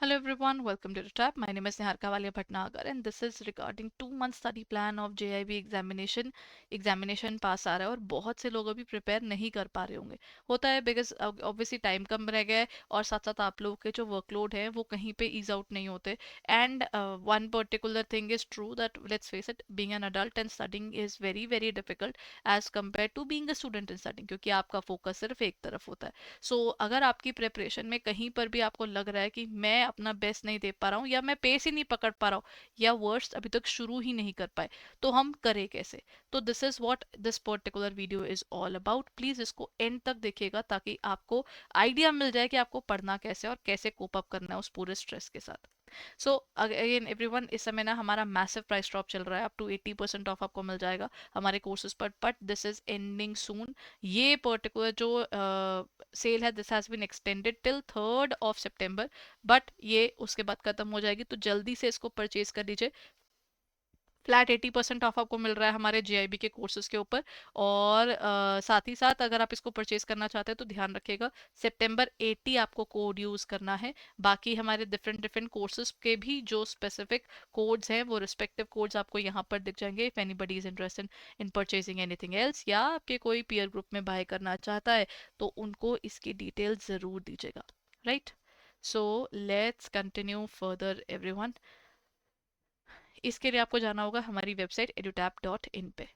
Hello everyone, welcome to the tab. My name is Niharika Walia Bhatnagar and this is regarding 2 month study plan of JIB examination. Examination पास आ रहा है और बहुत से लोग अभी प्रिपेयर नहीं कर पा रहे होंगे। होता है बिकॉज ऑब्वियसली टाइम कम रह गया है और साथ साथ आप लोगों के जो वर्कलोड है वो कहीं पे ईज आउट नहीं होते। And one particular thing is true that let's face it, being an adult and studying is very very difficult as compare to being a student in studying, क्योंकि आपका फोकस सिर्फ एक तरफ होता है। सो अगर आपकी प्रिपरेशन में कहीं पर भी आपको लग रहा है कि मैं अपना बेस्ट नहीं दे पा रहा हूँ या मैं पेस ही नहीं पकड़ पा रहा हूँ या वर्स्ट अभी तक शुरू ही नहीं कर पाए, तो हम करें कैसे? तो this is what this particular video is all about. Please इसको एंड तक देखिएगा ताकि आपको आइडिया मिल जाए कि आपको पढ़ना कैसे और कैसे कोप अप करना है उस पूरे स्ट्रेस के साथ। सो अगेन एवरीवन, इस समय ना हमारा मैसिव प्राइस ड्रॉप चल रहा है, अप टू 80% ऑफ आपको मिल जाएगा हमारे कोर्सेज पर, but this is ending soon. ये पर्टिकुलर जो सेल है this has been extended till 3rd of September, but ये उसके बाद खत्म हो जाएगी, तो जल्दी से इसको परचेज कर लीजिए। फ्लैट 80% ऑफ आपको मिल रहा है हमारे जीआईबी के कोर्सेज के ऊपर। और साथ ही साथ अगर आप इसको परचेज करना चाहते हैं तो ध्यान रखिएगा सितंबर 80 आपको कोड यूज करना है। बाकी हमारे डिफरेंट डिफरेंट कोर्सेज के भी जो स्पेसिफिक कोड्स हैं वो रिस्पेक्टिव कोड्स आपको यहाँ पर दिख जाएंगे if anybody is interested in purchasing anything else, या आपके कोई पीयर ग्रुप में बाय करना चाहता है तो उनको इसकी डिटेल जरूर दीजिएगा। Right, so let's continue further everyone. इसके लिए आपको जाना होगा हमारी वेबसाइट edutap.in पे।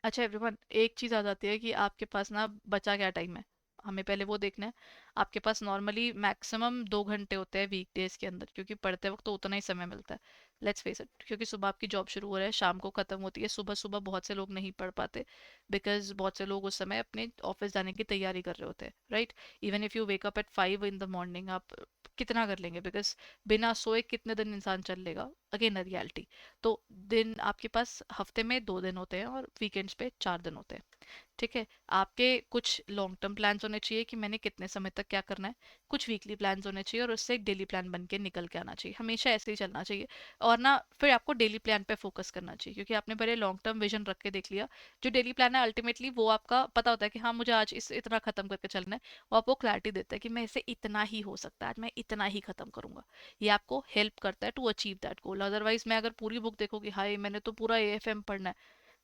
अच्छा एवरीवन, एक चीज़ आ जाती है कि आपके पास ना बचा क्या टाइम है, हमें पहले वो देखना है। आपके पास नॉर्मली मैक्सिमम 2 घंटे होते हैं वीक डेज के अंदर, क्योंकि पढ़ते वक्त तो उतना ही समय मिलता है। लेट्स फेस इट, क्योंकि सुबह आपकी जॉब शुरू हो रहा है, शाम को ख़त्म होती है, सुबह सुबह बहुत से लोग नहीं पढ़ पाते बिकॉज बहुत से लोग उस समय अपने ऑफिस जाने की तैयारी कर रहे होते हैं। Right, even if you wake up at 5 in the morning, आप कितना कर लेंगे? बिकॉज बिना सोए कितने दिन इंसान चल लेगा? Again reality. तो दिन आपके पास हफ्ते में 2 दिन होते हैं और वीकेंड्स पे 4 दिन होते हैं। ठीक है, आपके कुछ लॉन्ग टर्म प्लान्स होने चाहिए कि मैंने कितने समय तक क्या करना है, कुछ वीकली प्लान्स होने चाहिए और उससे एक डेली प्लान बन के निकल के आना चाहिए, हमेशा ऐसे ही चलना चाहिए। और ना फिर आपको डेली प्लान पे फोकस करना चाहिए, क्योंकि आपने पहले लॉन्ग टर्म विजन रख के देख लिया। जो डेली प्लान है अल्टीमेटली वो आपका पता होता है कि हाँ मुझे आज इस इतना खत्म करके चलना है। वो आपको क्लैरिटी देता है कि मैं इसे इतना ही हो सकता है, आज मैं इतना ही खत्म करूंगा। ये आपको हेल्प करता है to achieve that goal. Otherwise मैं अगर पूरी बुक देखूंगी, हाय मैंने तो पूरा एएफएम पढ़ना है,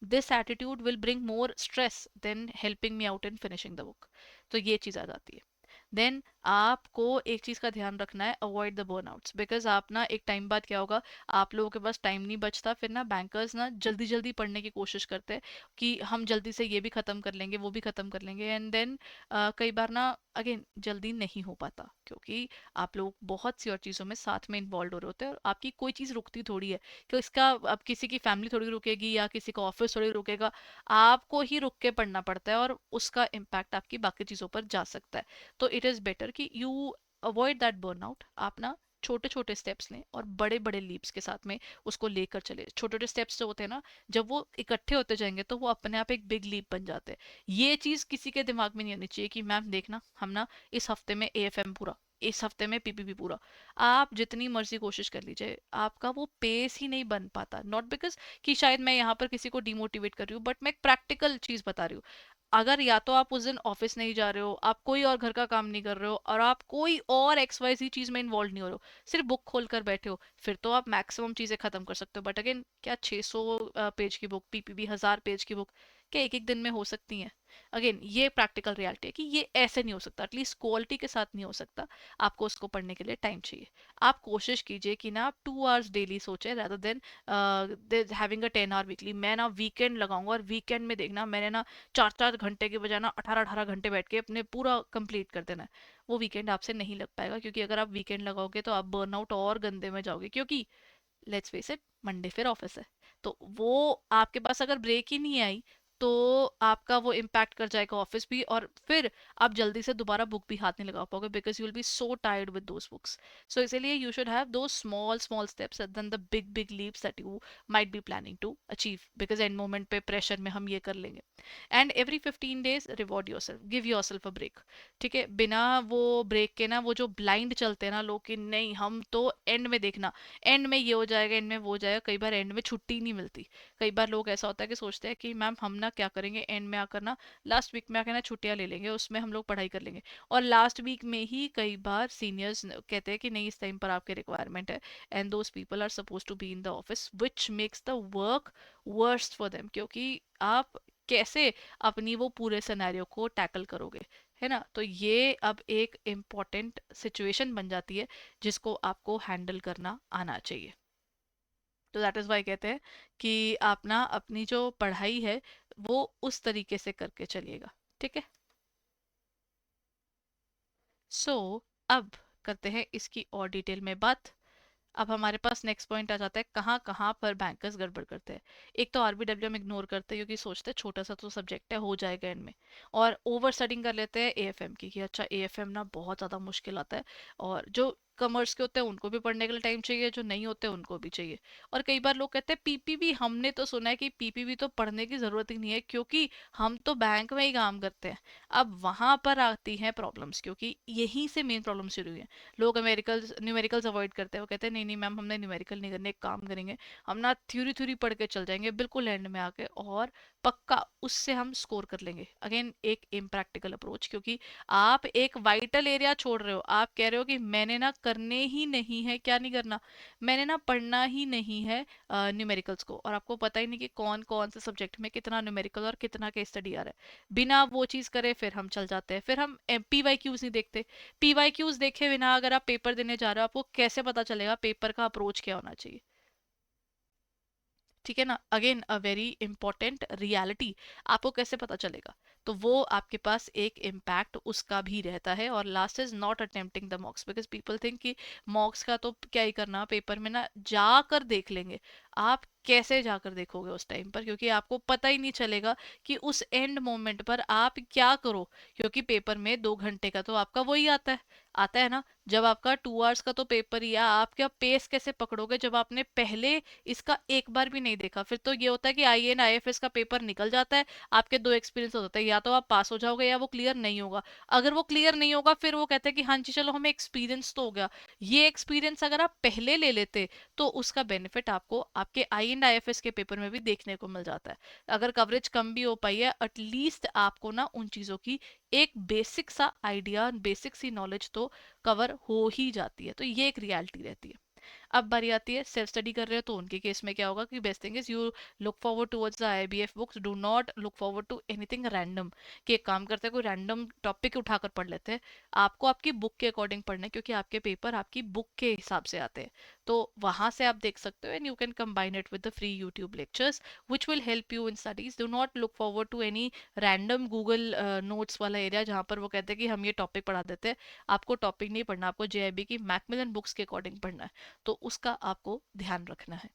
this attitude will bring more stress than helping me out in finishing the book. तो ये चीज़ आ जाती है। देन आपको एक चीज़ का ध्यान रखना है, अवॉइड द बर्नआउट्स, बिकॉज आप ना एक टाइम बाद क्या होगा, आप लोगों के पास टाइम नहीं बचता, फिर ना बैंकर्स ना जल्दी जल्दी पढ़ने की कोशिश करते हैं कि हम जल्दी से ये भी ख़त्म कर लेंगे वो भी ख़त्म कर लेंगे, एंड देन कई बार ना अगेन जल्दी नहीं हो पाता, क्योंकि आप लोग बहुत सी और चीज़ों में साथ में इन्वॉल्व हो रहे होते हैं और आपकी कोई चीज़ रुकती थोड़ी है। कि इसका अब किसी की फैमिली थोड़ी रुकेगी या किसी का ऑफिस थोड़ी रुकेगा, आपको ही रुक के पढ़ना पड़ता है और उसका इम्पैक्ट आपकी बाकी चीज़ों पर जा सकता है। तो इट इज़ बेटर कि यू अवॉइड दैट बर्नआउट। आप ना छोटे छोटे स्टेप्स लें और बड़े बड़े लीप्स के साथ में उसको लेकर चले। छोटे छोटे स्टेप्स जो होते हैं ना, जब वो इकट्ठे होते जाएंगे तो वो अपने आप एक बिग लीप बन जाते हैं। ये चीज़ किसी के दिमाग में नहीं आनी चाहिए कि मैम देखना हम ना इस हफ्ते में एएफएम पूरा, इस हफ्ते में पीपीपी पूरा। आप जितनी मर्जी कोशिश कर लीजिए, आपका वो पेस ही नहीं बन पाता। नॉट बिकॉज कि शायद मैं यहाँ पर किसी को डिमोटिवेट कर रही हूँ, बट मैं एक प्रैक्टिकल चीज़ बता रही हूँ। अगर या तो आप उस दिन ऑफिस नहीं जा रहे हो, आप कोई और घर का काम नहीं कर रहे हो और आप कोई और एक्स वाई सी चीज में इन्वॉल्व नहीं हो रहे हो, सिर्फ बुक खोल कर बैठे हो, फिर तो आप मैक्सिमम चीजें खत्म कर सकते हो। बट अगेन क्या 600 पेज की बुक, पीपीबी 1000 पेज की बुक क्या एक एक दिन में हो सकती है? अगेन ये प्रैक्टिकल रियलिटी है कि ये ऐसे नहीं हो सकता, एटलीस्ट क्वालिटी के साथ नहीं हो सकता। आपको उसको पढ़ने के लिए टाइम चाहिए। आप कोशिश कीजिए कि ना आप 2 hours डेली सोचें rather than having a 10 hour weekly. मैं ना वीकेंड लगाऊंगा और वीकेंड में देखना मैंने ना 4 4 घंटे के बजाय ना 18 18 घंटे बैठ के अपने पूरा कंप्लीट कर देना है। वो वीकेंड आपसे नहीं लग पाएगा, क्योंकि अगर आप वीकेंड लगाओगे तो आप बर्नआउट और गंदे में जाओगे, क्योंकि लेट्स फेस इट, मंडे फिर ऑफिस है। तो वो आपके पास अगर ब्रेक ही नहीं आई तो आपका वो इम्पैक्ट कर जाएगा ऑफिस भी, और फिर आप जल्दी से दोबारा बुक भी हाथ नहीं लगा पाओगे because you will be so tired with those books. So इसीलिए you should have two small small steps then the big big leaps that you might be planning to achieve, because end moment पे pressure में हम ये कर लेंगे। And every 15 days reward yourself, give yourself a break. ठीक है, बिना वो ब्रेक के ना वो जो ब्लाइंड चलते हैं ना लोग कि नहीं हम तो एंड में देखना, एंड में ये हो जाएगा, एंड में वो हो जाएगा, कई बार एंड में छुट्टी नहीं मिलती। कई बार लोग ऐसा होता है कि सोचते हैं कि मैम हम ना क्या करेंगे, एंड में आकर ना, लास्ट वीक में आकर ना छुट्टियां ले लेंगे, उसमें हम लोग पढ़ाई कर लेंगे। और लास्ट वीक में ही कई बार सीनियर्स कहते हैं कि नहीं, इस टाइम पर आपके रिक्वायरमेंट है, and those people are suppose to be in the office, which makes the work worst for them, क्योंकि आप कैसे अपनी वो पूरे सिनेरियो को टैकल करोगे, है ना। तो ये अब एक इम्पॉर्टेंट सिचुएशन बन जाती है जिसको आपको हैंडल करना आना चाहिए। तो दैट इज वाई कहते हैं कि आप ना अपनी जो पढ़ाई है वो उस तरीके से करके चलिएगा, ठीक है। सो अब करते हैं इसकी और डिटेल में बात। अब हमारे पास नेक्स्ट पॉइंट आ जाता है कहाँ कहाँ पर बैंकर्स गड़बड़ करते हैं। एक तो आरबीडब्ल्यू हम इग्नोर करते हैं क्योंकि सोचते हैं छोटा सा तो सब्जेक्ट है, हो जाएगा इनमें, और ओवर स्टडिंग कर लेते हैं एएफएम की, कि अच्छा एएफएम ना बहुत ज़्यादा मुश्किल आता है, और जो कॉमर्स के होते हैं उनको भी पढ़ने के लिए टाइम चाहिए, जो नहीं होते उनको भी चाहिए। और कई बार लोग कहते हैं पीपीबी, हमने तो सुना है कि पीपीबी तो पढ़ने की ज़रूरत ही नहीं है क्योंकि हम तो बैंक में ही काम करते हैं। अब वहाँ पर आती हैं प्रॉब्लम्स, क्योंकि यहीं से मेन प्रॉब्लम शुरू हुई है। लोग अमेरिकल्स न्यूमेरिकल्स अवॉइड करते हैं, वो कहते हैं नहीं नहीं मैम, हमने न्यूमेरिकल नहीं करने, एक काम करेंगे, हम ना थ्योरी थ्योरी पढ़ के चल जाएंगे बिल्कुल एंड में आके, और पक्का उससे हम स्कोर कर लेंगे। अगेन एक इम्प्रैक्टिकल अप्रोच, क्योंकि आप एक वाइटल एरिया छोड़ रहे हो। आप कह रहे हो कि मैंने ना करने ही नहीं है, क्या नहीं करना, मैंने ना पढ़ना ही नहीं है न्यूमेरिकल्स को, और आपको पता ही नहीं कि कौन कौन से सब्जेक्ट में कितना न्यूमेरिकल और कितना केस स्टडी आ रहा है। बिना वो चीज़ करे फिर हम चल जाते हैं, फिर हम पीवाई क्यूज नहीं देखते। पीवाई क्यूज देखे बिना अगर आप पेपर देने जा रहे हो, आपको कैसे पता चलेगा पेपर का अप्रोच क्या होना चाहिए, ठीक है ना। Again a very important reality, आपको कैसे पता चलेगा। तो वो आपके पास एक इम्पैक्ट उसका भी रहता है। और last is not attempting the मॉक्स, because people think कि मॉक्स का तो क्या ही करना, पेपर में ना जाकर देख लेंगे। आप कैसे जाकर देखोगे उस टाइम पर, क्योंकि आपको पता ही नहीं चलेगा कि उस एंड मोमेंट पर आप क्या करो, क्योंकि पेपर में 2 घंटे का तो आपका वही आता है ना। जब आपका 2 आवर्स का तो पेपर ही है, आप क्या पेस कैसे पकड़ोगे जब आपने पहले इसका एक बार भी नहीं देखा। फिर तो ये होता है कि आईएएन आईएफएस का पेपर निकल जाता है, आपके दो एक्सपीरियंस होते हैं, या तो आप पास हो जाओगे या वो क्लियर नहीं होगा। अगर वो क्लियर नहीं होगा फिर वो कहते हैं कि हाँ जी चलो हमें एक्सपीरियंस तो हो गया। ये एक्सपीरियंस अगर आप पहले ले लेते तो उसका बेनिफिट आपको आपके आई एंड आईएफएस के पेपर में भी देखने को मिल जाता है। अगर कवरेज कम भी हो पाई है, एटलीस्ट आपको ना उन चीजों की एक बेसिक सा आइडिया, बेसिक सी नॉलेज तो कवर हो ही जाती है। तो ये एक रियलिटी रहती है। अब बारी आती है सेल्फ स्टडी कर रहे हो तो उनके केस में क्या होगा कि best thing is you look forward towards the IBF books, do not look forward to anything random, कि एक काम करते हैं कोई रैंडम टॉपिक उठाकर पढ़ लेते हैं। आपको आपकी बुक के अकॉर्डिंग पढ़ना है, क्योंकि आपके पेपर आपकी बुक के हिसाब से आते हैं। तो वहां से आप देख सकते हो, and you can combine it with the free YouTube lectures which will help you in studies. Do not look forward to any random Google notes वाला एरिया जहाँ पर वो कहते हैं कि हम ये टॉपिक पढ़ा देते हैं। आपको टॉपिक नहीं पढ़ना, आपको जेआईबी की मैकमिलन बुक्स के अकॉर्डिंग पढ़ना है। तो उसका आपको ध्यान रखना है।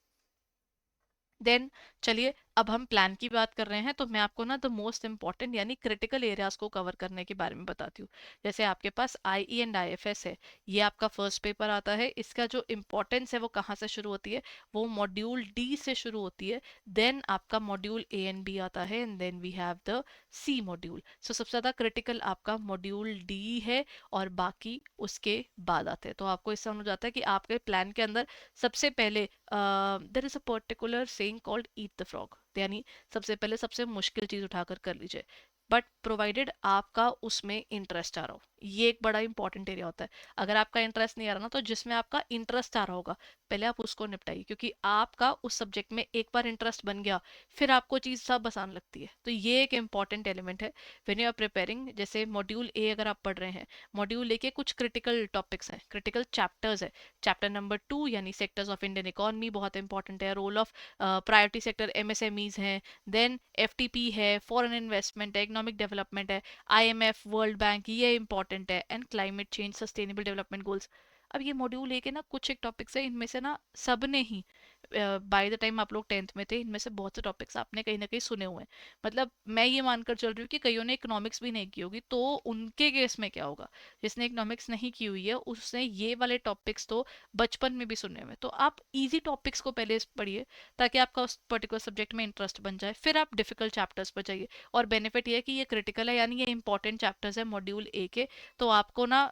देन चलिए, अब हम प्लान की बात कर रहे हैं तो मैं आपको ना द मोस्ट इंपॉर्टेंट यानी क्रिटिकल एरियाज को कवर करने के बारे में बताती हूँ। जैसे आपके पास आई एंड आईएफएस है, ये आपका फर्स्ट पेपर आता है। इसका जो इम्पोर्टेंस है वो कहाँ से शुरू होती है, वो मॉड्यूल डी से शुरू होती है। देन आपका मॉड्यूल ए एंड बी आता है, and then we have the C module. So सबसे ज्यादा क्रिटिकल आपका मॉड्यूल डी है, और बाकी उसके बाद आते हैं। तो आपको इससे समझ आता है कि आपके प्लान के अंदर सबसे पहले देर is a particular saying called eat the frog, यानी सबसे पहले सबसे मुश्किल चीज उठाकर कर लीजिए, बट प्रोवाइडेड आपका उसमें इंटरेस्ट आ रहा हो। ये एक बड़ा इंपॉर्टेंट एरिया होता है। अगर आपका इंटरेस्ट नहीं आ रहा ना, तो जिसमें आपका इंटरेस्ट आ रहा होगा पहले आप उसको निपटाइए, क्योंकि आपका उस सब्जेक्ट में एक बार इंटरेस्ट बन गया फिर आपको चीज सब आसान लगती है। तो ये एक इंपॉर्टेंट एलिमेंट है व्हेन यू आर प्रिपेयरिंग। जैसे मॉड्यूल ए अगर आप पढ़ रहे हैं, मॉड्यूल ए के कुछ क्रिटिकल टॉपिक्स हैं, क्रिटिकल चैप्टर्स है। चैप्टर नंबर 2 यानी सेक्टर्स ऑफ इंडियन इकोनॉमी बहुत इंपॉर्टेंट है, role of priority sector MSMEs हैं, देन एफटीपी है, फॉरेन इन्वेस्टमेंट है, इकोनॉमिक डेवलपमेंट है, आईएमएफ, वर्ल्ड बैंक, ये इंपॉर्टेंट है, and climate change, sustainable development goals. अब ये मॉड्यूल लेके ना कुछ एक टॉपिक्स है, इनमें से ना सब ने ही बाय द टाइम आप लोग 10th में थे, इनमें से बहुत से टॉपिक्स आपने कहीं ना कहीं सुने हुए हैं। मतलब मैं ये मानकर चल रही हूँ कि कईयों ने इकोनॉमिक्स भी नहीं की होगी, तो उनके केस में क्या होगा, जिसने इकोनॉमिक्स नहीं की हुई है उसने ये वाले टॉपिक्स तो बचपन में भी सुने हुए। तो आप इजी टॉपिक्स को पहले पढ़िए ताकि आपका उस पर्टिकुलर सब्जेक्ट में इंटरेस्ट बन जाए, फिर आप डिफिकल्ट चैप्टर्स पर जाइए। और बेनिफिट ये है कि ये क्रिटिकल है यानी ये इंपॉर्टेंट चैप्टर्स है मॉड्यूल ए के। तो आपको ना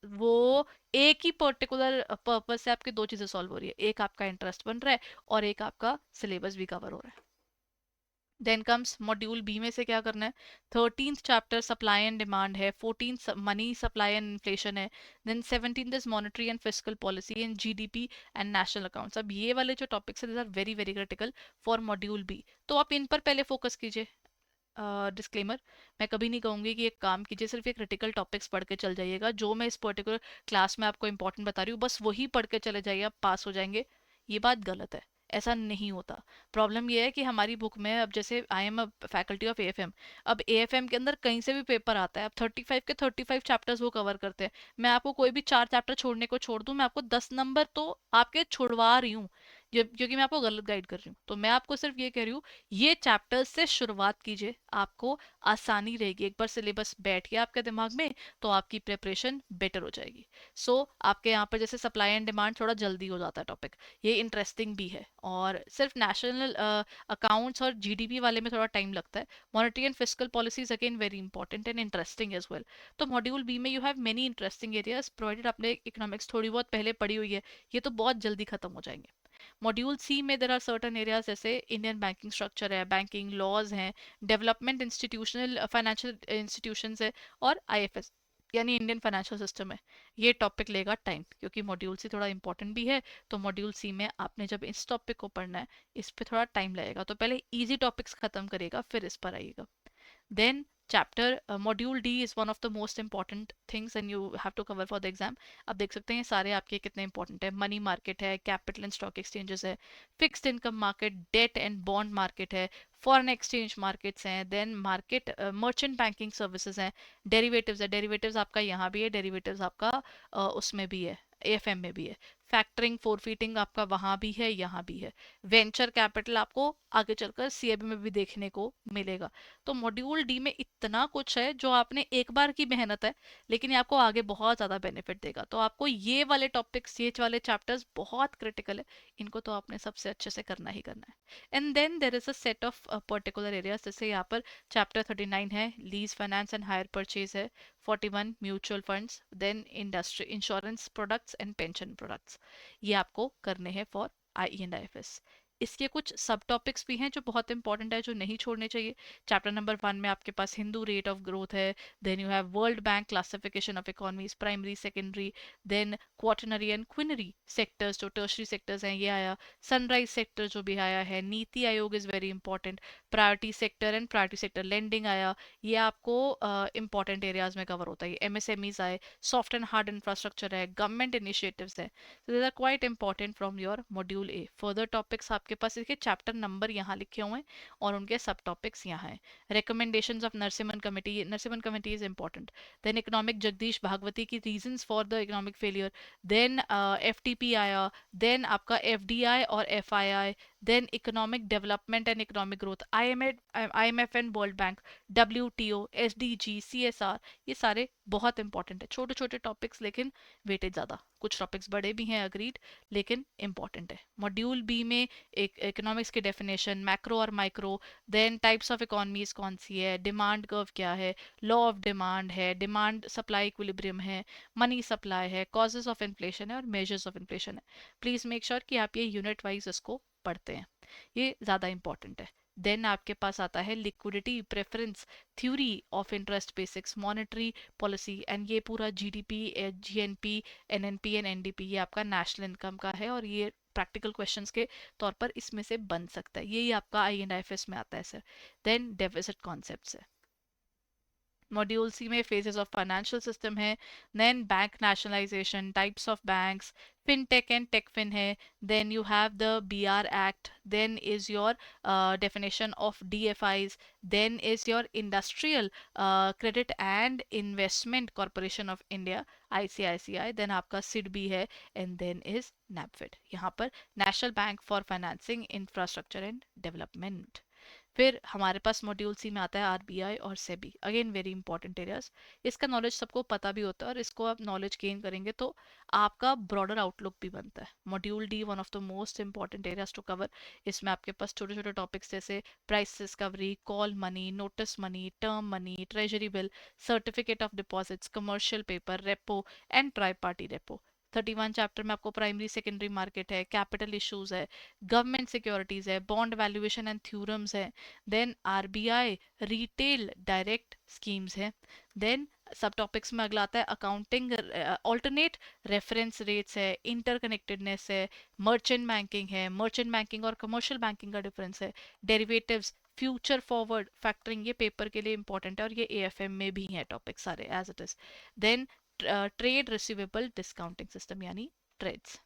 वो एक ही पर्टिकुलर पर्पज से आपकी दो चीजें सॉल्व हो रही है, एक आपका इंटरेस्ट बन रहा है और एक आपका सिलेबस भी कवर हो रहा है। देन कम्स मॉड्यूल बी में से क्या करना है, 13th chapter supply and demand है, 14th money supply and inflation है, then 17th is monetary and fiscal policy and GDP and national accounts. अब ये वाले जो टॉपिक्स है, these are very very critical for module B, तो आप इन पर पहले फोकस कीजिए। डिस्क्लेमर, मैं कभी नहीं कहूंगी कि एक काम कीजिए सिर्फ ये क्रिटिकल टॉपिक्स पढ़ के चल जाइएगा, जो मैं इस पर्टिकुलर क्लास में आपको इंपॉर्टेंट बता रही हूँ बस वही पढ़ के चले जाइए, आप पास हो जाएंगे। ये बात गलत है, ऐसा नहीं होता। प्रॉब्लम ये है कि हमारी बुक में, अब जैसे I am a faculty of AFM, अब एएफएम के अंदर कहीं से भी पेपर आता है, अब 35 के 35 चैप्टर्स वो कवर करते हैं। मैं आपको कोई भी 4 चैप्टर छोड़ने को छोड़ दूं, मैं आपको 10 नंबर तो आपके छुड़वा रही हूँ, क्योंकि मैं आपको गलत गाइड कर रही हूँ। तो मैं आपको सिर्फ ये कह रही हूँ, ये चैप्टर्स से शुरुआत कीजिए, आपको आसानी रहेगी। एक बार सिलेबस बैठ गया आपके दिमाग में तो आपकी प्रिपरेशन बेटर हो जाएगी। आपके यहाँ पर जैसे सप्लाई एंड डिमांड थोड़ा जल्दी हो जाता है टॉपिक, ये इंटरेस्टिंग भी है, और सिर्फ नेशनल अकाउंट्स और जीडीपी वाले में थोड़ा टाइम लगता है। Monetary and fiscal policies again very important and interesting as well. तो मॉड्यूल बी में you have many interesting areas, provided आपने इकोनॉमिक्स थोड़ी बहुत पहले पढ़ी हुई है, ये तो बहुत जल्दी खत्म हो जाएंगे। मॉड्यूल सी में देर आर सर्टन एरियाज, जैसे इंडियन बैंकिंग स्ट्रक्चर है, बैंकिंग लॉज हैं, डेवलपमेंट इंस्टीट्यूशनल फाइनेंशियल इंस्टीट्यूशंस है, और आईएफएस यानी इंडियन फाइनेंशियल सिस्टम है। ये टॉपिक लेगा टाइम, क्योंकि मॉड्यूल सी थोड़ा इंपॉर्टेंट भी है। तो मॉड्यूल सी में आपने जब इस टॉपिक को पढ़ना है, इस पे थोड़ा टाइम लगेगा, तो पहले इजी टॉपिक्स खत्म करेगा फिर इस पर आइएगा। Then chapter module D is one of the most important things and you have to cover for the exam. अब देख सकते हैं सारे आपके कितने इंपॉर्टेंट है, मनी मार्केट है, कैपिटल एंड स्टॉक एक्सचेंजेस है, fixed income market, debt and bond market है, फॉरेन एक्सचेंज मार्केट्स हैं, then market merchant banking services हैं, डेरिवेटिव्स है, डेरिवेटिव्स आपका यहाँ भी है, डेरिवेटिव्स आपका उसमें भी है, एएफएम में भी है, फैक्टरिंग फोरफीटिंग आपका वहाँ भी है, यहाँ भी है, वेंचर कैपिटल आपको आगे चलकर सीएबी में भी देखने को मिलेगा। तो मॉड्यूल डी में इतना कुछ है जो आपने एक बार की मेहनत है, लेकिन ये आपको आगे बहुत ज़्यादा बेनिफिट देगा। तो आपको ये वाले टॉपिक्स, ये वाले चैप्टर्स बहुत क्रिटिकल है, इनको तो आपने सबसे अच्छे से करना ही करना है। And then there is a set of particular areas, जैसे यहाँ पर चैप्टर 39 है, lease finance and hire purchase है, 41 mutual funds, then industry insurance products and pension products, ये आपको करने हैं फॉर आई एंड आईएफएस। इसके कुछ सब टॉपिक्स भी हैं जो बहुत इंपॉर्टेंट है, जो नहीं छोड़ने चाहिए। चैप्टर नंबर 1 में आपके पास हिंदू रेट ऑफ ग्रोथ है, then you have World Bank classification of economies, primary secondary, then quaternary and quinary sectors, जो टर्शरी सेक्टर्स हैं ये आया, सनराइज सेक्टर जो भी आया है, NITI Aayog is very important, priority sector and priority sector lending आया, ये आपको इंपॉर्टेंट एरियाज में कवर होता है। एमएसएमईज आए, सॉफ्ट एंड हार्ड इंफ्रास्ट्रक्चर है, गवर्नमेंट इनिशिएटिव्स है, so these are quite important from your module A. further topics आपके पास इसके चैप्टर नंबर यहाँ लिखे हुए हैं और उनके सब टॉपिक्स यहाँ हैं। recommendations of Narasimham committee, Narasimham committee is important. then economic Jagdish Bhagwati की reasons for the economic failure, then FTP आया, then आपका FDI और FII, then economic development and economic growth, IMF and World Bank, WTO, SDG, CSR, ये सारे बहुत important है। छोटे छोटे टॉपिक्स लेकिन वेटेज ज़्यादा, कुछ टॉपिक्स बड़े भी हैं अग्रीड, लेकिन इंपॉर्टेंट है। मॉड्यूल बी में एक इकोनॉमिक्स की डेफिनेशन, मैक्रो और micro, then types of economies कौन सी है, डिमांड कर्व क्या है, लॉ ऑफ डिमांड है, डिमांड सप्लाई इक्विलिब्रियम है, मनी सप्लाई है, कॉजेज ऑफ इन्फ्लेशन है और मेजर्स ऑफ इन्फ्लेशन है। प्लीज़ मेक श्योर कि आप ये यूनिट वाइज इसको पढ़ते हैं, ये ज़्यादा इंपॉर्टेंट है। देन आपके पास आता है liquidity preference, theory of interest basics, monetary policy, and ये पूरा GDP, GNP, NNP and NDP, ये आपका नेशनल इनकम का है, और ये प्रैक्टिकल क्वेश्चंस के तौर पर इसमें से बन सकता है, यही आपका आई एंड आईएफएस में आता है सर। देन डेफिसिट कॉन्सेप्ट्स है। मॉड्यूल सी में फेजेस ऑफ फाइनेंशियल सिस्टम है, then bank nationalisation, types of banks, fintech and techfin है, then you have the BR act, then is your definition of DFIs, then is your Industrial Credit and Investment Corporation of India, ICICI, then आपका सिड भी है, and then is NABFID, यहाँ पर national bank for financing infrastructure and development. फिर हमारे पास module C में आता है आरबीआई और SEBI, again very important areas. इसका नॉलेज सबको पता भी होता है, और इसको आप नॉलेज गेन करेंगे तो आपका ब्रॉडर आउटलुक भी बनता है। Module D one of the most important areas to cover. इसमें आपके पास छोटे छोटे टॉपिक्स जैसे price discovery, call money, notice money, term money, treasury bill, certificate of deposits, commercial paper, repo and tri party repo, 31 chapter में आपको primary secondary market है, capital issues है, गवर्नमेंट सिक्योरिटीज है, बॉन्ड वैल्यूएशन एंड थ्योरम्स है, then RBI retail direct schemes है, then सब topics में अगला आता है अकाउंटिंग, ऑल्टरनेट रेफरेंस रेट्स है, इंटरकनेक्टेडनेस है, मर्चेंट बैंकिंग है, मर्चेंट बैंकिंग और कमर्शियल बैंकिंग का डिफरेंस है, डेरिवेटिव्स, फ्यूचर फॉरवर्ड फैक्टरिंग, ये पेपर के लिए इंपॉर्टेंट है और ये एएफएम में भी है टॉपिक सारे as it is. Then trade receivable discounting system यानी ट्रेड्स।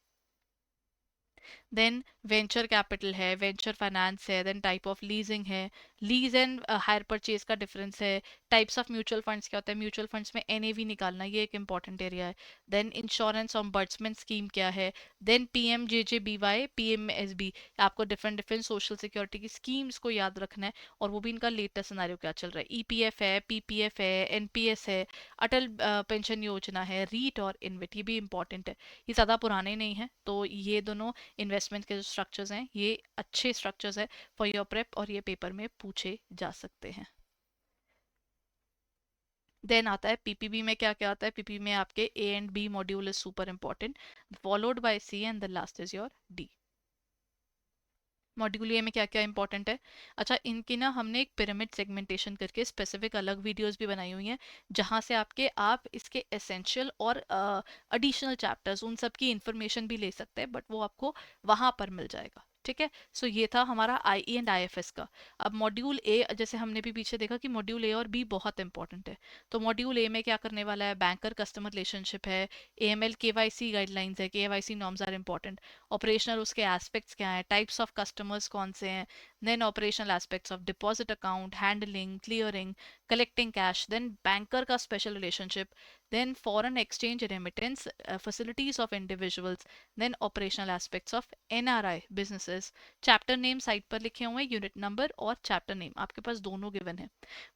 देन वेंचर कैपिटल है, वेंचर फाइनेंस है, देन टाइप ऑफ लीजिंग है, लीज एंड हायर परचेज का डिफरेंस है, टाइप्स ऑफ म्यूचुअल फंड्स क्या होता है, म्यूचुअल फंड्स में एनएवी निकालना ये एक इंपॉर्टेंट एरिया है, देन इंश्योरेंस ऑम्बर्ट्समेंट स्कीम क्या है, देन पीएमजेजेबीवाई पीएमएसबी, आपको डिफरेंट डिफरेंट सोशल सिक्योरिटी की स्कीम्स को याद रखना है और वो भी इनका लेटेस्ट सिनेरियो क्या चल रहा है, ईपीएफ है, पीपीएफ है, एनपीएस है, अटल पेंशन योजना है, रीट और इन्वेट, ये भी इंपॉर्टेंट है। ये ज़्यादा पुराने नहीं है, तो ये दोनों इन्वेस्टमेंट के जो स्ट्रक्चर्स हैं ये अच्छे स्ट्रक्चर्स है फॉर योर प्रेप और ये पेपर में पूछे जा सकते हैं। देन आता है पीपीबी में क्या क्या आता है, पीपीबी में आपके A and B module is super important, followed by C and the last is your D. Module A में क्या क्या इंपॉर्टेंट है, अच्छा इनकी ना हमने एक पिरामिड सेगमेंटेशन करके स्पेसिफिक अलग वीडियोस भी बनाई हुई हैं जहां से आप इसके एसेंशियल और एडिशनल चैप्टर्स उन सब की इंफॉर्मेशन भी ले सकते हैं, बट वो आपको वहां पर मिल जाएगा। ठीक है, सो ये था हमारा I E and I F S का। अब मॉड्यूल ए, जैसे हमने भी पीछे देखा कि मॉड्यूल ए और बी बहुत इंपॉर्टेंट है, तो मॉड्यूल ए में क्या करने वाला है, बैंकर कस्टमर रिलेशनशिप है, A M L K Y C guidelines है, K Y C norms are important, operational उसके एस्पेक्ट्स क्या हैं, टाइप्स ऑफ कस्टमर्स कौन से हैं, then operational aspects of deposit account, handling, clearing, collecting cash, then banker का special relationship, then foreign exchange remittance facilities of individuals, then operational aspects of NRI businesses, chapter name site पर लिखे हुए हैं, unit number और chapter name आपके पास दोनों given है।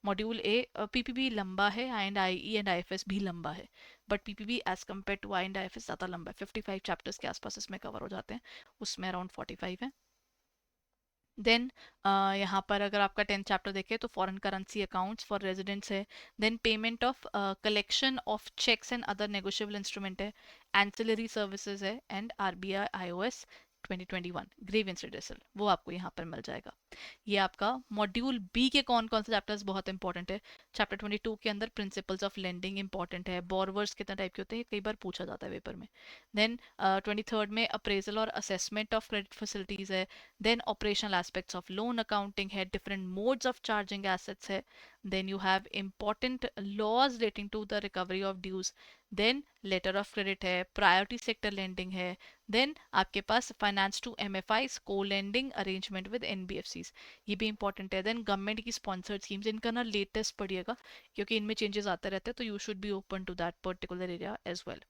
Module ए PPB लंबा है, I and I E and IFS भी लंबा है, but PPB as compare to I and I F S ज़्यादा लंबा है, 55 चैप्टर्स के आसपास इसमें कवर हो जाते हैं, उसमें अराउंड 45 है। देन यहाँ पर अगर आपका 10th चैप्टर देखें तो foreign currency accounts for residents है, then payment of collection of cheques and other negotiable instrument है, एंसिलरी सर्विसेज है, and RBI IOS 2021 grievance redressal वो आपको यहाँ पर मिल जाएगा। ये आपका मॉड्यूल बी के कौन कौन से चैप्टर्स बहुत इंपॉर्टेंट है, चैप्टर 22 के अंदर प्रिंसिपल्स ऑफ लेंडिंग इंपॉर्टेंट है, बोरवर्स कितने टाइप के होते हैं कई बार पूछा जाता है पेपर में, देन 23rd में अप्रेजल और असेसमेंट ऑफ क्रेडिट फैसिलिटीज है, then operational aspects of loan accounting है, different modes of charging assets है, then you have important laws relating to the recovery of dues, then letter of credit है, priority sector lending है, then आपके पास finance to MFI को lending arrangement with NBFCs, ये भी important है, then government की स्पॉन्सर्ड स्कीम्स इनका ना लेटेस्ट पढ़िएगा क्योंकि इनमें चेंजेस आते रहते हैं, तो you should be open to that particular area as well.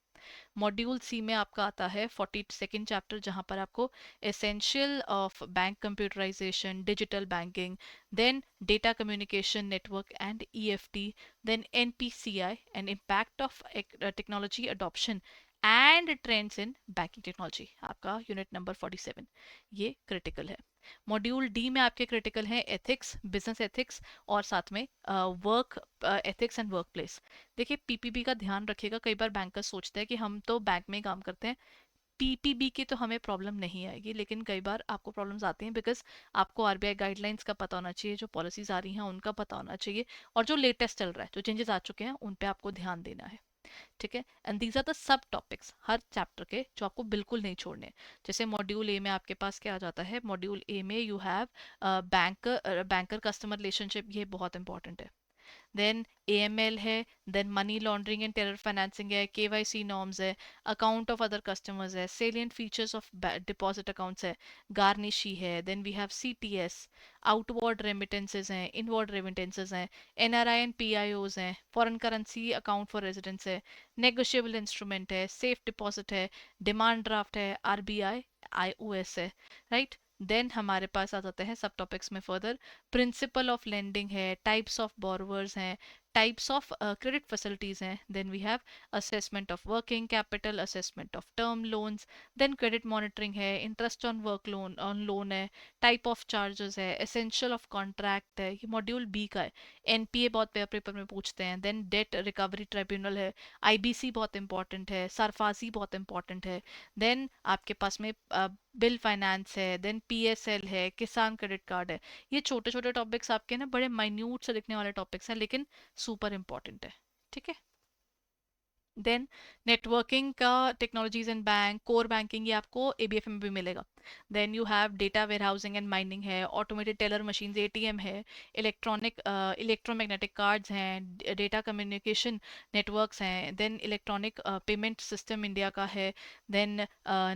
Module C में आपका आता है 42nd चैप्टर जहां पर आपको essential of bank computerisation, digital banking, then data communication network and EFT, then NPCI and impact of technology adoption and trends in banking technology, आपका unit number 47, ये critical है। मॉड्यूल डी में आपके critical हैं ethics, business ethics और साथ में work ethics and work place. देखिए पीपीबी का ध्यान रखिएगा, कई बार बैंकर्स सोचते हैं कि हम तो बैंक में ही काम करते हैं, पीपीबी की तो हमें प्रॉब्लम नहीं आएगी, लेकिन कई बार आपको प्रॉब्लम्स आती हैं बिकॉज आपको आरबीआई गाइडलाइंस का पता होना चाहिए, जो पॉलिसीज आ रही हैं उनका पता होना चाहिए, और जो लेटेस्ट चल रहा है, जो चेंजेस आ चुके हैं उन पे आपको ध्यान देना है। ठीक है, and these are the sub topics हर चैप्टर के जो आपको बिल्कुल नहीं छोड़ने। जैसे मॉड्यूल ए में आपके पास क्या आ जाता है, मॉड्यूल ए में you have banker customer relationship, ये बहुत इंपॉर्टेंट है, देन एएमएल है, then money laundering and terror financing है, केवाईसी नॉर्म्स है, अकाउंट ऑफ अदर कस्टमर्स है, salient features of deposit accounts है, गार्निशी है, then we have CTS, outward remittances हैं, इनवर्ड रेमिटेंसेज हैं, एनआरआई एंड पीआईओज हैं, foreign currency account for residents है, negotiable instrument है, सेफ डिपॉजिट है, डिमांड ड्राफ्ट है, आरबीआई आईओएस है, राइट। देन हमारे पास आ जाते हैं सब टॉपिक्स में फर्दर, प्रिंसिपल ऑफ लेंडिंग है, टाइप्स ऑफ बोरोवर्स हैं, टाइप्स ऑफ क्रेडिट फैसिलिटीज हैं, then we have assessment of working capital, assessment of term loans, then credit monitoring है, interest on work loan on loan है, type of charges है, essential of contract है, ये module B का है। NPA बहुत paper में पूछते हैं, देन डेट रिकवरी ट्रिब्यूनल है, आईबीसी बहुत इंपॉर्टेंट है, सरफासी बहुत इंपॉर्टेंट है, देन आपके पास में बिल फाइनेंस है, देन पीएसएल है, किसान क्रेडिट कार्ड है। ये छोटे छोटे टॉपिक्स आपके ना बड़े माइन्यूट से दिखने वाले टॉपिक्स हैं, लेकिन सुपर इंपॉर्टेंट है। ठीक है। देन नेटवर्किंग का technologies in bank, core banking, ये आपको एबीएफ में भी मिलेगा। Then you have data warehousing and mining है, ऑटोमेटेड टेलर मशीन एटीएम है, इलेक्ट्रोमैग्नेटिक कार्ड्स हैं, डेटा कम्युनिकेशन नेटवर्क्स हैं, then electronic payment system India का है, then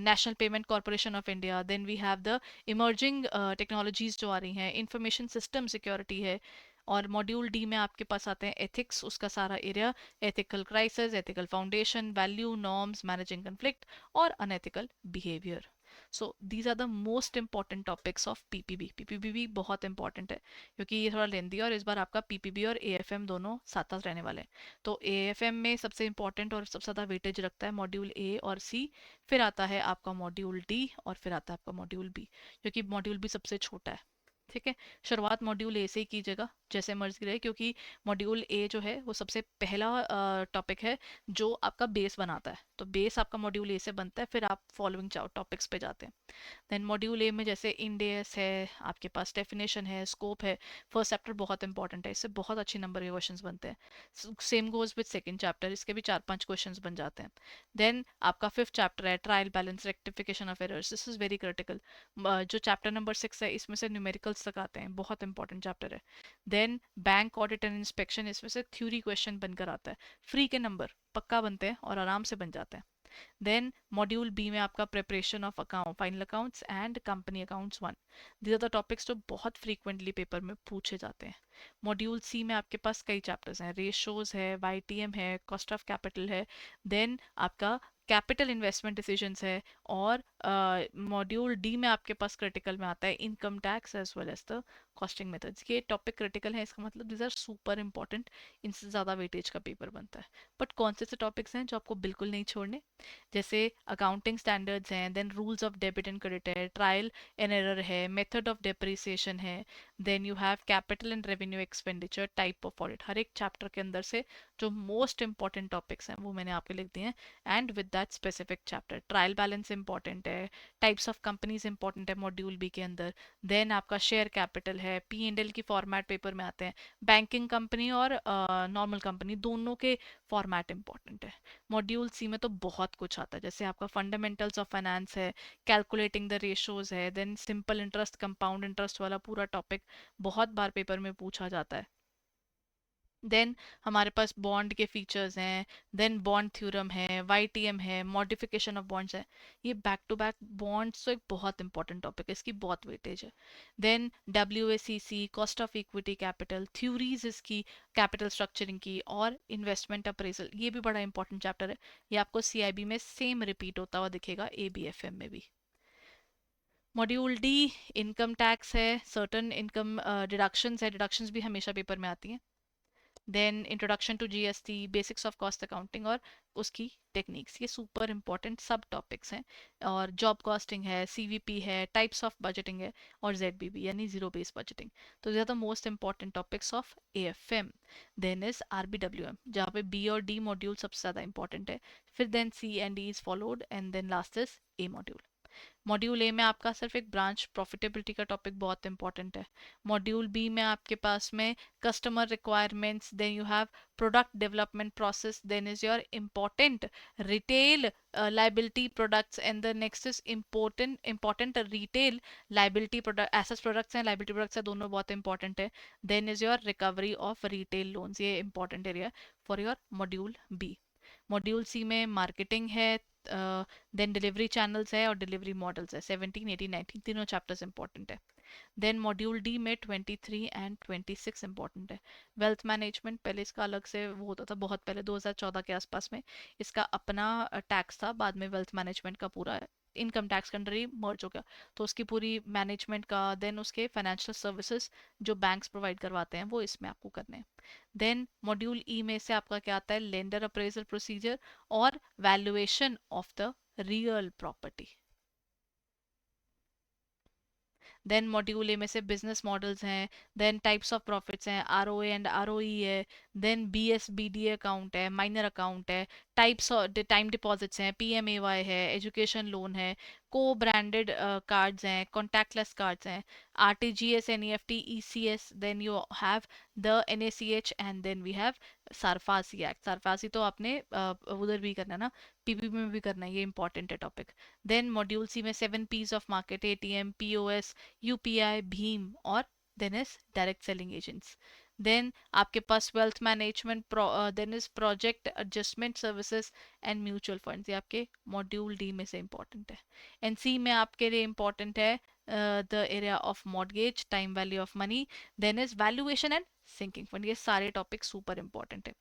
national payment corporation of India, then we have the emerging technologies जो आ रही हैं, इंफॉर्मेशन सिस्टम सिक्योरिटी है। और मॉड्यूल डी में आपके पास आते हैं एथिक्स, उसका सारा area, ethical crisis, ethical foundation, value norms, managing conflict और unethical behaviour. So these are the most important topics of PPB. PPB भी बहुत इंपॉर्टेंट है क्योंकि ये थोड़ा लेंदी है, और इस बार आपका पीपीबी और एएफएम दोनों साथ साथ रहने वाले हैं। तो एएफएम में सबसे इंपॉर्टेंट और सबसे ज़्यादा वेटेज रखता है मॉड्यूल ए और सी, फिर आता है आपका मॉड्यूल डी, और फिर आता है आपका मॉड्यूल बी, क्योंकि मॉड्यूल बी सबसे छोटा है। ठीक है। शुरुआत मॉड्यूल ए से ही कीजिएगा जैसे मर्जी रहे, क्योंकि मॉड्यूल ए जो है वो सबसे पहला टॉपिक है जो आपका बेस बनाता है। तो बेस आपका मॉड्यूल ए से बनता है, फिर आप फॉलोइंग टॉपिक्स पे जाते हैं। देन मॉड्यूल ए में जैसे इंडेस है, आपके पास डेफिनेशन है, स्कोप है। फर्स्ट चैप्टर बहुत इंपॉर्टेंट है, इससे बहुत अच्छे नंबर के क्वेश्चंस बनते हैं। Same goes with second chapter, इसके भी 4-5 क्वेश्चंस बन जाते हैं। देन आपका फिफ्थ चैप्टर है trial balance rectification of errors, this is very critical. जो चैप्टर नंबर 6 है इसमें से न्यूमेरिकल्स तक आते हैं, बहुत इंपॉर्टेंट चैप्टर है। Then bank audit and inspection, इसमें से थ्योरी क्वेश्चन बनकर आता है, फ्री के नंबर पक्का बनते हैं और आराम से बन जाते हैं। देन मॉड्यूल बी में आपका preparation of account, final accounts and company accounts 1, these are the topics जो बहुत फ्रीक्वेंटली पेपर में पूछे जाते हैं। मॉड्यूल सी में आपके पास कई चैप्टर्स हैं, रेशोज है, वाईटीएम है, कॉस्ट ऑफ कैपिटल है, देन आपका कैपिटल इन्वेस्टमेंट डिसीजंस है, और मॉड्यूल डी में आपके पास क्रिटिकल में आता है income tax as well as the costing methods. ये टॉपिक क्रिटिकल है, इसका मतलब दीज आर सुपर इंपॉर्टेंट, इनसे ज़्यादा वेटेज का पेपर बनता है। बट कौन से टॉपिक्स हैं जो आपको बिल्कुल नहीं छोड़ने, जैसे अकाउंटिंग स्टैंडर्ड्स हैं, then rules of debit and credit है, ट्रायल एंड एरर है, मेथड ऑफ डेप्रिसिएशन है, then you have capital and revenue expenditure, type of audit. हर एक चैप्टर के अंदर से जो मोस्ट इंपॉर्टेंट टॉपिक्स हैं वो मैंने आपके लिख दिए हैं, and with that specific chapter. Trial balance important है, टाइप्स ऑफ कंपनीज इंपॉर्टेंट है मॉड्यूल बी के अंदर, देन आपका शेयर कैपिटल है, पी एंड एल की फॉर्मेट पेपर में आते हैं, बैंकिंग कंपनी और नॉर्मल कंपनी दोनों के फॉर्मेट इंपॉर्टेंट है। मॉड्यूल सी में तो बहुत कुछ आता है, जैसे आपका फंडामेंटल्स ऑफ फाइनेंस है, कैलकुलेटिंग द रेशियोज है, then simple interest, compound interest वाला पूरा टॉपिक बहुत बार पेपर में पूछा जाता है। देन हमारे पास बॉन्ड के फीचर्स हैं, देन बॉन्ड थ्योरम है, वाईटीएम है, मॉडिफिकेशन ऑफ बॉन्ड्स है। ये बैक टू बैक बॉन्ड्स तो एक बहुत इंपॉर्टेंट टॉपिक है, इसकी बहुत वेटेज है। Then WACC, cost of equity capital, theories इसकी कैपिटल स्ट्रक्चरिंग की, और इन्वेस्टमेंट अप्रेजल, ये भी बड़ा इंपॉर्टेंट चैप्टर है। ये आपको सीआईबी में सेम रिपीट होता हुआ दिखेगा, एबीएफएम में भी। मॉड्यूल डी इनकम टैक्स है, सर्टन इनकम डिडक्शंस है, डिडक्शंस भी हमेशा पेपर में आती हैं। Then introduction to GST, basics of cost accounting और उसकी टेक्निक्स, ये सुपर इंपॉर्टेंट सब टॉपिक्स हैं। और जॉब कॉस्टिंग है, सीवीपी है, टाइप्स ऑफ बजटिंग है, और जेडबीबी यानी जीरो बेस बजटिंग। तो ये are the most important topics of AFM. Then is RBWM, जहाँ पे बी और डी मॉड्यूल सबसे ज़्यादा इंपॉर्टेंट है, फिर then C and D is followed, and then last is A module. Module A में आपका सिर्फ एक ब्रांच प्रॉफिटेबिलिटी का टॉपिक बहुत इंपॉर्टेंट है। मॉड्यूल बी में आपके पास में customer requirements, then you have product development process, then is your important retail liability products, and the next is important retail liability product, assets products हैं, liability products हैं, दोनों बहुत इंपॉर्टेंट है। Then is your recovery of retail loans, ये important area for your module B. Module C में marketing है, then delivery channels है, और डिलीवरी मॉडल्स है, 17, 18, 19 तीनों चैप्टर्स इंपॉर्टेंट है। देन मॉड्यूल डी में 23 एंड 26 इंपॉर्टेंट है। वेल्थ मैनेजमेंट, पहले इसका अलग से वो होता था, बहुत पहले 2014 के आसपास में इसका अपना टैक्स था, बाद में वेल्थ मैनेजमेंट का पूरा इनकम टैक्स के अंडर ही मर्ज हो गया, तो उसकी पूरी मैनेजमेंट का, देन उसके फाइनेंशियल सर्विसेज जो बैंक्स प्रोवाइड करवाते हैं वो इसमें आपको करने हैं। देन मॉड्यूल ई में से आपका क्या आता है, लेंडर अप्रेजल प्रोसीजर और valuation of the real property. Then module A में से बिजनेस मॉडल्स हैं, देन टाइप्स ऑफ प्रॉफिट्स हैं, R O A and R O E है, then B S B D account है, माइनर अकाउंट है, types time deposits हैं, P M A Y है, education loan है, को ब्रांडेड कार्ड्स हैं, contactless cards हैं, R T G S, N E F T, E C S, then you have the N A C H and then we have SARFAESI act. SARFAESI तो आपने उधर भी करना है ना, PPP में भी करना है, ये इंपॉर्टेंट है टॉपिक। देन मॉड्यूल सी में 7 P's of market, ATM, POS, UPI, भीम और then is direct selling agents. Then आपके पास wealth management, then is project adjustment services and mutual funds, ये आपके मॉड्यूल डी में से इंपॉर्टेंट है। एंड सी में आपके लिए इंपॉर्टेंट है the area of mortgage, time value of money, then is valuation and sinking fund. ये सारे टॉपिक सुपर इंपॉर्टेंट है।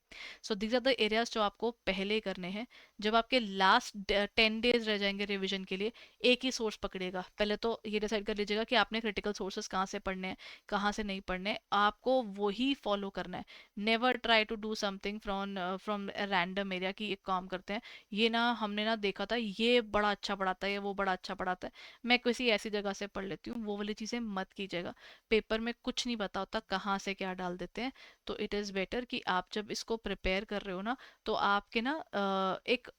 So these are the areas जो आपको पहले करने हैं। जब आपके लास्ट 10 days रह जाएंगे रिविजन के लिए, एक ही सोर्स पकड़ेगा। पहले तो ये डिसाइड कर लीजिएगा कि आपने क्रिटिकल सोर्सेज कहाँ से पढ़ने हैं, कहाँ से नहीं पढ़ने हैं, आपको वही फॉलो करना है। Never try to do something from random area की एक काम करते हैं, ये ना हमने ना देखा था ये बड़ा अच्छा पढ़ाता है, वो बड़ा अच्छा पढ़ाता है, मैं किसी ऐसी जगह से पढ़ लेती हूँ, वो वाली चीज़ें मत कीजिएगा। पेपर में कुछ नहीं पता होता कहाँ से क्या डाल देते हैं। तो इट इज़ बेटर कि आप जब इसको प्रिपेयर कर रहे हो ना, तो आपके ना एक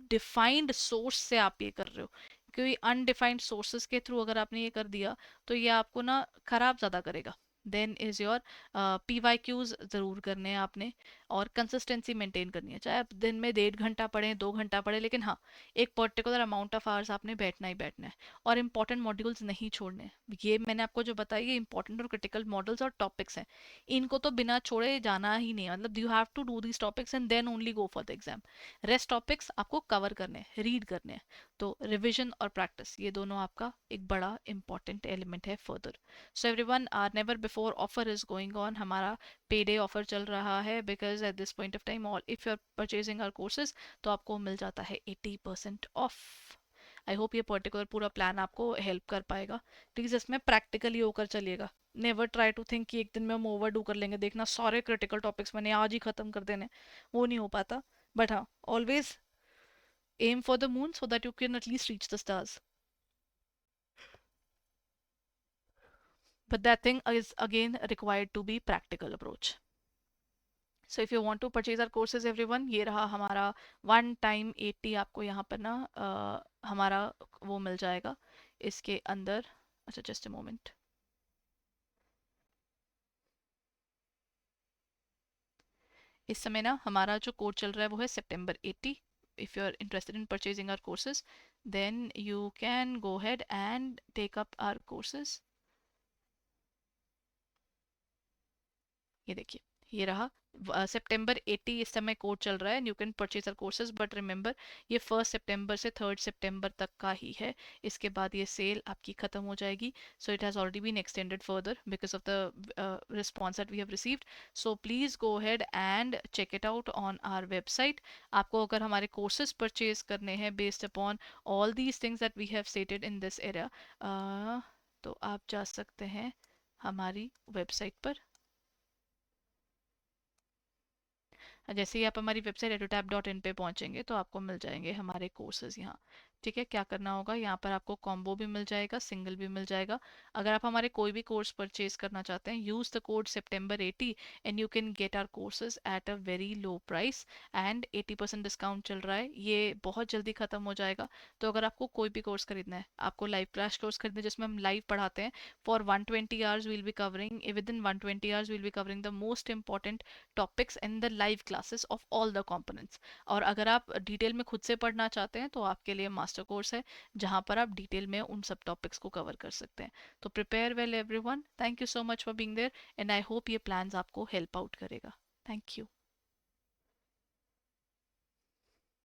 डिफाइंड सोर्स से आप ये कर रहे हो। क्योंकि अनडिफाइंड सोर्सेज के थ्रू अगर आपने ये कर दिया तो ये आपको ना खराब ज़्यादा करेगा। Then is your P Y Qs ज़रूर करने हैं आपने, और कंसिस्टेंसी मेंटेन करनी है, चाहे आप दिन में 1.5 घंटा पढ़ें, 2 घंटा पढ़ें, लेकिन हाँ, एक पर्टिकुलर अमाउंट ऑफ आवर्स आपने बैठना ही बैठना है। और इंपॉर्टेंट मॉड्यूल्स नहीं छोड़ने हैं। ये मैंने आपको जो बताया, ये इंपॉर्टेंट और क्रिटिकल मॉडल्स और टॉपिक्स हैं, इनको तो बिना छोड़े जाना ही नहीं है। मतलब you have to do these topics and then only go for the exam. Rest topics आपको कवर करने हैं, रीड करने हैं। तो रिविजन और प्रैक्टिस, ये दोनों आपका एक बड़ा इंपॉर्टेंट एलिमेंट है further. So everyone, our never before offer is going on, हमारा पे डे ऑफर चल रहा है, because at this point of time all if you are purchasing our courses तो आपको मिल जाता है 80% ऑफ। आई होप ये पर्टिकुलर पूरा प्लान आपको हेल्प कर पाएगा। प्लीज़ इसमें प्रैक्टिकली होकर चलिएगा। नेवर ट्राई टू थिंक कि एक दिन में हम ओवर डू कर लेंगे, देखना सारे क्रिटिकल टॉपिक्स मैंने आज ही खत्म कर देने, वो नहीं हो पाता। बट हाँ, always aim for the moon so that you can at least reach the stars. But that thing is again required to be practical approach. So if you want to purchase our courses everyone, ये रहा हमारा one time 80 आपको यहाँ पर ना हमारा वो मिल जाएगा इसके अंदर। अच्छा जस्ट अ मोमेंट, इस समय ना हमारा जो कोड चल रहा है वो है September 80। if you are interested in purchasing our courses then you can go ahead and take up our courses। ये देखिए, ये रहा September 80 इस समय कोड चल रहा है, you can purchase our courses. But remember, ये 1 September से 3rd September तक का ही है, इसके बाद ये सेल आपकी ख़त्म हो जाएगी। So it has already been extended further because of the response that we have received. So please go ahead and check it out on our website. आपको अगर हमारे कोर्सेज परचेज करने हैं based upon all these things that we have stated in this area, तो आप जा सकते हैं हमारी वेबसाइट पर। जैसे ही आप हमारी वेबसाइट edutap.in पे पहुंचेंगे तो आपको मिल जाएंगे हमारे कोर्सेज यहाँ। ठीक है, क्या करना होगा, यहाँ पर आपको कॉम्बो भी मिल जाएगा, सिंगल भी मिल जाएगा। अगर आप हमारे कोई भी कोर्स परचेज करना चाहते हैं, use the code September 80 and you can get our courses at a very low price. And 80% discount चल रहा है, ये बहुत जल्दी ख़त्म हो जाएगा। तो अगर आपको कोई भी कोर्स खरीदना है, आपको लाइव क्रैश कोर्स खरीदना है जिसमें हम लाइव पढ़ाते हैं for 120 hours, we'll be covering within 120 hours we'll be covering the most important topics in the live classes of all the components. और अगर आप डिटेल में खुद से पढ़ना चाहते हैं तो आपके लिए मास्टर कोर्स है, जहां पर आप डिटेल में उन सब टॉपिक्स को कवर कर सकते हैं। तो prepare well everyone, thank you so much for being there and I hope ये प्लान्स आपको हेल्प आउट करेगा। Thank you.